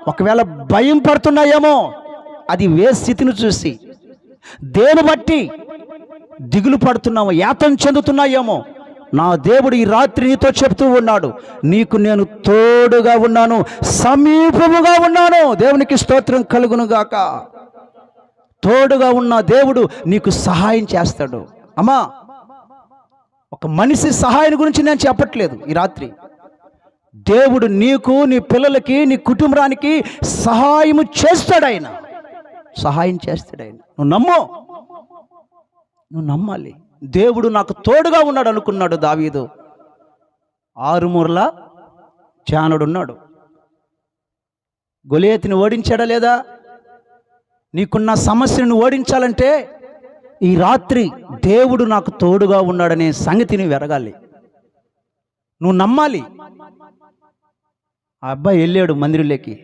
ఒకవేళ భయం పడుతున్నాయేమో, అది వే స్థితిని చూసి. దేని బట్టి దిగులు పడుతున్నామో, యాతన చెందుతున్నాయేమో, నా దేవుడు ఈ రాత్రి నీతో చెప్తూ ఉన్నాడు, నీకు నేను తోడుగా ఉన్నాను, సమీపముగా ఉన్నాను. దేవునికి స్తోత్రం కలుగునుగాక. తోడుగా ఉన్న దేవుడు నీకు సహాయం చేస్తాడు. అమ్మా, ఒక మనిషి సహాయం గురించి నేను చెప్పట్లేదు. ఈ రాత్రి దేవుడు నీకు, నీ పిల్లలకి, నీ కుటుంబానికి సహాయం చేస్తాడు. ఆయన సహాయం చేస్తాడు. ఆయన నువ్వు నమ్మాలి. దేవుడు నాకు తోడుగా ఉన్నాడు అనుకున్నాడు దావీదు. 6 మూరల జానుడున్నాడు. గొలియాతుని ఓడించాడా లేదా? నీకున్న సమస్యను ఓడించాలంటే ఈ రాత్రి దేవుడు నాకు తోడుగా ఉన్నాడనే సంగతిని వెరగాలి. నువ్వు నమ్మాలి. ఆ అబ్బాయి వెళ్ళాడు మందిరంలోకి.